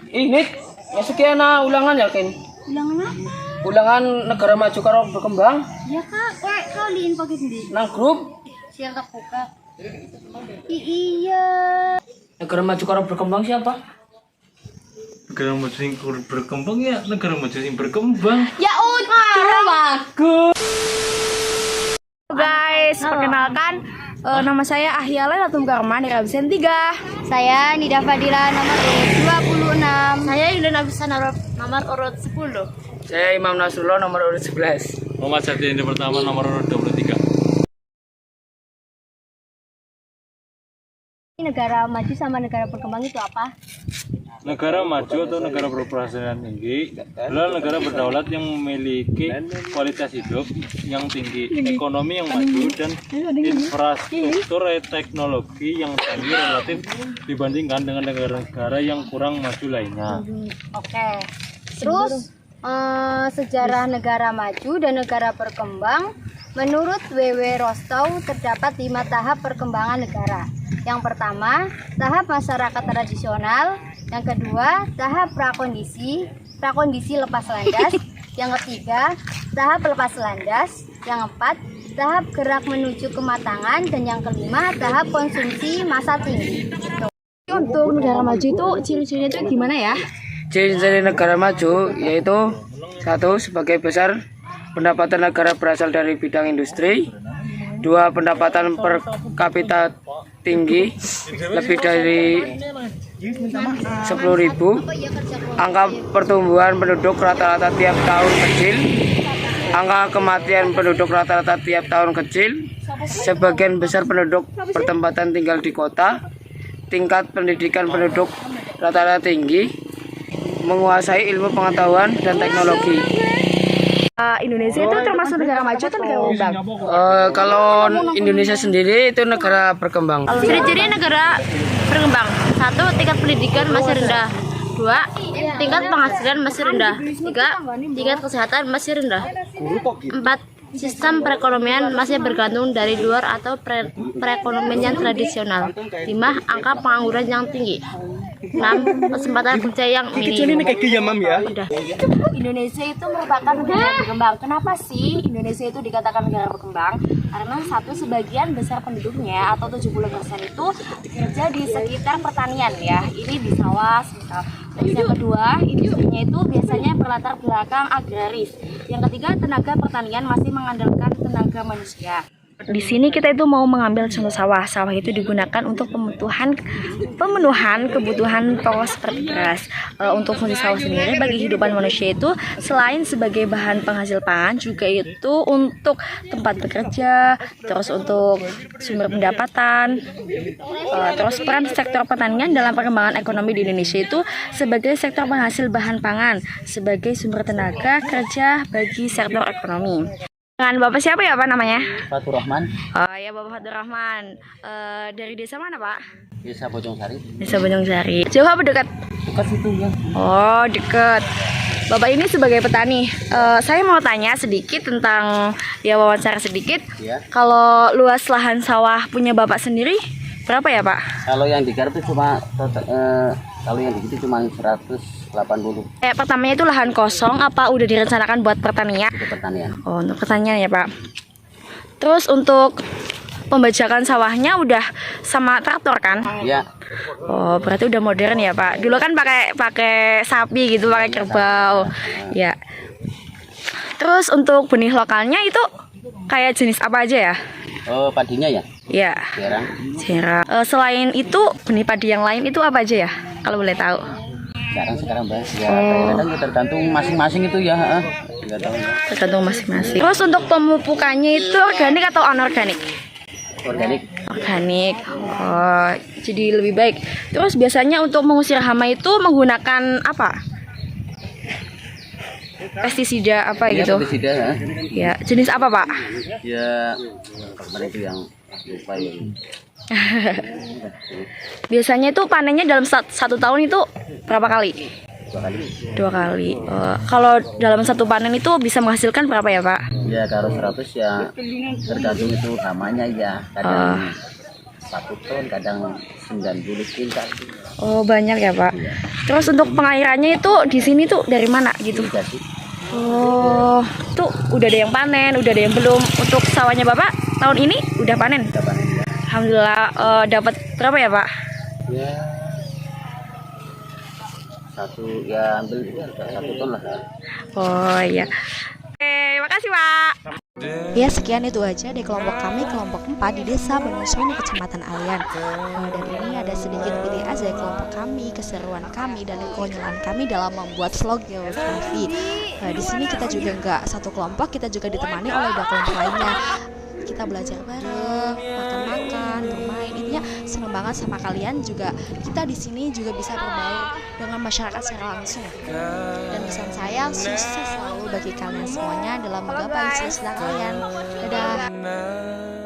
Ini ya sekian ulangan ya Ken. Ulangan apa? Ulangan negara maju karo berkembang Ya kak, kau diinfo sendiri. nang grup Siapa buka? Iya. negara maju karo berkembang siapa? Negara maju sing berkembang ya negara maju sing berkembang. Ya udah. Bagus. Guys, perkenalkan nama saya Ahyala Latum Karma dari absen 3. Saya Nida Fadila nomor urut 26. Saya Yudan Abisa nomor urut 10. Saya Imam Nasrullah nomor urut 11. Muhammad Sabdini pertama nomor urut 23. Negara maju sama negara berkembang itu apa? Negara maju atau negara berpenghasilan tinggi adalah negara berdaulat yang memiliki kualitas hidup yang tinggi, ekonomi yang maju, dan infrastruktur teknologi yang canggih relatif dibandingkan dengan negara-negara yang kurang maju lainnya. Oke. Terus sejarah negara maju dan negara berkembang menurut W.W. Rostow terdapat 5 tahap perkembangan negara. Yang pertama, tahap masyarakat tradisional. Yang kedua, tahap prakondisi lepas landas. Yang ketiga, tahap lepas landas. Yang keempat, tahap gerak menuju kematangan. Dan yang kelima, tahap konsumsi masa tinggi. Untuk negara maju itu ciri-cirinya itu gimana ya? Ciri-ciri negara maju yaitu 1. Sebagai besar pendapatan negara berasal dari bidang industri. 2. Pendapatan per kapita tinggi lebih dari 10.000. Angka pertumbuhan penduduk rata-rata tiap tahun kecil. Angka kematian penduduk rata-rata tiap tahun kecil. Sebagian besar penduduk bertempatan tinggal di kota. Tingkat pendidikan penduduk rata-rata tinggi. Menguasai ilmu pengetahuan dan teknologi. Indonesia itu termasuk negara maju atau negara berkembang? Kalau Indonesia sendiri itu negara berkembang. Ciri-ciri negara berkembang: 1. Tingkat pendidikan masih rendah. 2. Tingkat penghasilan masih rendah. 3. Tingkat kesehatan masih rendah. 4. Sistem perekonomian masih bergantung dari luar atau perekonomian yang tradisional. 5. Angka pengangguran yang tinggi. 6. Kesempatan kerja yang minim. Udah. Indonesia itu merupakan negara berkembang. Kenapa sih Indonesia itu dikatakan negara berkembang? Karena sebagian besar penduduknya atau 70% itu bekerja di sekitar pertanian ya. Ini di sawah misal. Terus yang kedua, industrinya itu biasanya berlatar belakang agraris. Yang ketiga, tenaga pertanian masih mengandalkan tenaga manusia. Di sini kita itu mau mengambil contoh sawah. Sawah itu digunakan untuk pemenuhan kebutuhan pokok seperti beras. Untuk fungsi sawah sendiri bagi kehidupan manusia itu selain sebagai bahan penghasil pangan, juga itu untuk tempat bekerja, terus untuk sumber pendapatan. Terus peran sektor pertanian dalam perkembangan ekonomi di Indonesia itu sebagai sektor penghasil bahan pangan, sebagai sumber tenaga kerja bagi sektor ekonomi. Dengan Bapak siapa ya Pak namanya? Fatur Rahman. Oh ya Bapak Fatur Rahman. Dari desa mana Pak? Desa Bojong Sari. Desa Bojong Sari. Jauh apa dekat? Dekat situ ya. Oh dekat. Bapak ini sebagai petani, saya mau tanya sedikit tentang wawancara sedikit. Ya. Kalau luas lahan sawah punya Bapak sendiri berapa ya Pak? Kalau yang digarap itu cuma kalau yang di situ cuma 180. Pertamanya itu lahan kosong apa udah direncanakan buat pertanian? Itu pertanian. Oh untuk pertanian ya Pak. Terus untuk pembajakan sawahnya udah sama traktor kan? Iya. Oh, berarti udah modern ya, Pak. Dulu kan pakai sapi gitu, pakai kerbau. Ya. Terus untuk benih lokalnya itu kayak jenis apa aja ya? Oh, padinya ya? Ya. Serang. Selain itu benih padi yang lain itu apa aja ya? Kalau boleh tahu. Sekarang bahas ya. Kadang tergantung masing-masing itu ya. Enggak tahu. Tergantung masing-masing. Terus untuk pemupukannya itu organik atau anorganik? Organik. Organik. Oh, jadi lebih baik. Terus biasanya untuk mengusir hama itu menggunakan apa? Pestisida apa Ya, gitu? pestisida ya. Ya, jenis apa Pak? Ya, kemarin itu yang lupa ya. Biasanya itu panennya dalam satu tahun itu berapa kali? 2 kali. 2 kali. Kalau dalam satu panen itu bisa menghasilkan berapa ya Pak? Ya, kalau 100 ya tergantung itu hamanya ya. Kadang 1 ton, kadang 90 kuintal. Oh, banyak ya, Pak. Terus untuk pengairannya itu di sini tuh dari mana gitu? Jadi Oh, tuh udah ada yang panen, udah ada yang belum. Untuk sawahnya Bapak tahun ini udah panen. kita panen ya. Alhamdulillah. Dapat berapa ya, Pak? Ya satu ya ambil ya, 1 ton lah. Oh iya. Oke, makasih Pak. Ya sekian itu aja di kelompok kami, kelompok 4 di Desa Banyusunyi, Kecamatan Alian. Dan ini ada sedikit pilih aja kelompok kami, keseruan kami, dan kekonyolan kami dalam membuat vlog geografi. Di sini kita juga nggak satu kelompok, kita juga ditemani oleh 2 kelompok lainnya. Kita belajar bareng, makan-makan, bermain. Intinya seneng banget sama kalian juga. Kita di sini juga bisa berbaur dengan masyarakat secara langsung. Dan pesan saya, sukses selalu bagi kalian semuanya dalam menggapai cita-cita kalian. Dadah.